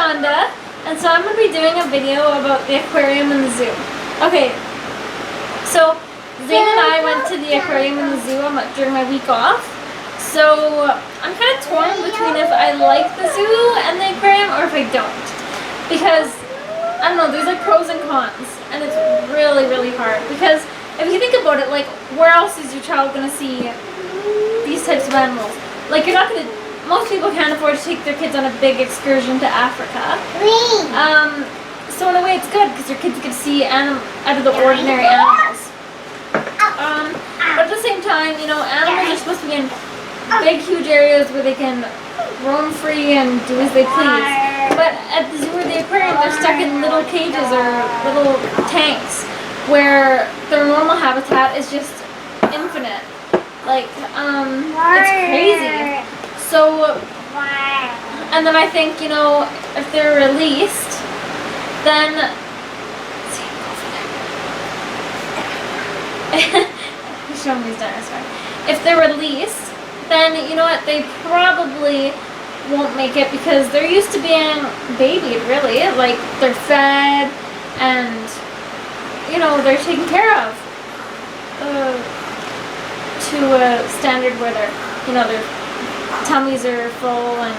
Rhonda, and so I'm going to be doing a video about the aquarium and the zoo. Okay, so Zane and I went to the aquarium and the zoo during my week off, so I'm kind of torn between if I like the zoo and the aquarium or if I don't, because, I don't know, there's like pros and cons, and it's really, really hard, because if you think about it, like, where else is your child going to see these types of animals? Like, you're not going to, most people can't afford to take their kids on a big excursion to Africa. So in a way it's good because your kids get to see out of the ordinary animals. But at the same time, you know, animals are supposed to be in big, huge areas where they can roam free and do as they please. But at the zoo or the aquarium, they're stuck in little cages or little tanks where their normal habitat is just infinite. Like, it's crazy. So, and then I think, you know, if they're released, then, show me these dinosaurs. If they're released, then, you know what, they probably won't make it because they're used to being babied, really. Like, they're fed and, you know, they're taken care of to a standard where they're, you know, their tummies are full and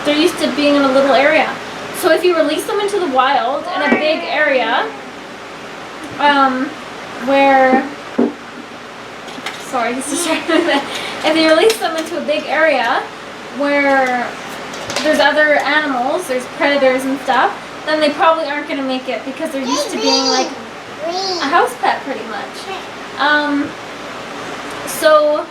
they're used to being in a little area. So if you release them into the wild in a big area, where, sorry, if you release them into a big area where there's other animals, there's predators and stuff, then they probably aren't going to make it because they're used to being like a house pet pretty much. So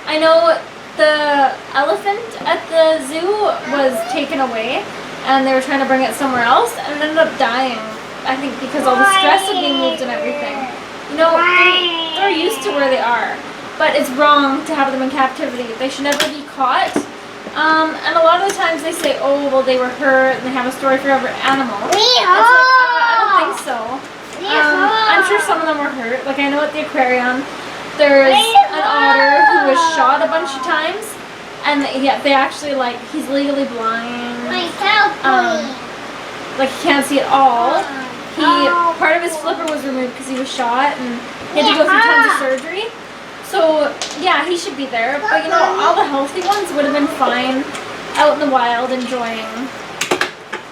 I know the elephant at the zoo was taken away and they were trying to bring it somewhere else and it ended up dying, I think, because all the stress of being moved and everything. You know, they're used to where they are, but it's wrong to have them in captivity. They should never be caught. And a lot of the times they say, oh, well, they were hurt and they have a story for every animal. It's like, I don't think so. I'm sure some of them were hurt. Like, I know at the aquarium, there's an otter who was shot a bunch of times, and they actually, like, he's legally blind. Like, he can't see at all. Part of his flipper was removed because he was shot, and he had to go through tons of surgery. So, yeah, he should be there. But, you know, all the healthy ones would have been fine out in the wild enjoying,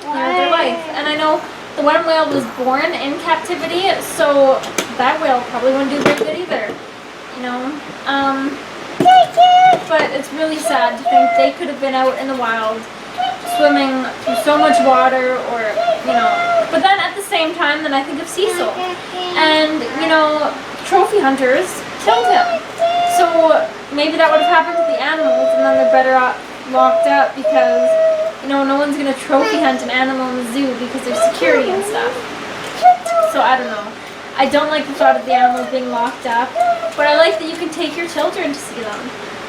you know, their life. And I know the one whale was born in captivity, so that whale probably wouldn't do very good either. You know, but it's really sad to think they could have been out in the wild swimming through so much water, or, you know, but then at the same time, then I think of Cecil, and, you know, trophy hunters killed him, so maybe that would have happened to the animals, and then they're better off locked up because, you know, no one's going to trophy hunt an animal in the zoo because there's security and stuff. So I don't know. I don't like the thought of the animals being locked up, but I like that you can take your children to see them.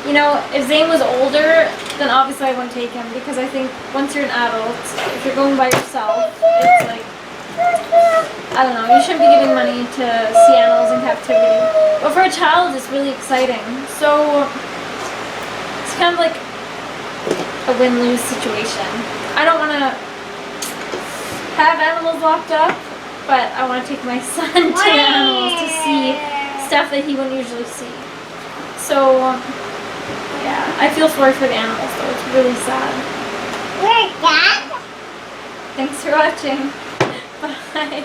You know, if Zane was older, then obviously I wouldn't take him, because I think once you're an adult, if you're going by yourself, it's like, I don't know, you shouldn't be giving money to see animals in captivity. But for a child, it's really exciting. So, it's kind of like a win-lose situation. I don't want to have animals locked up, but I want to take my son to the animals to see stuff that he wouldn't usually see. So, yeah, I feel sorry for the animals though, it's really sad. Thanks for watching. Bye.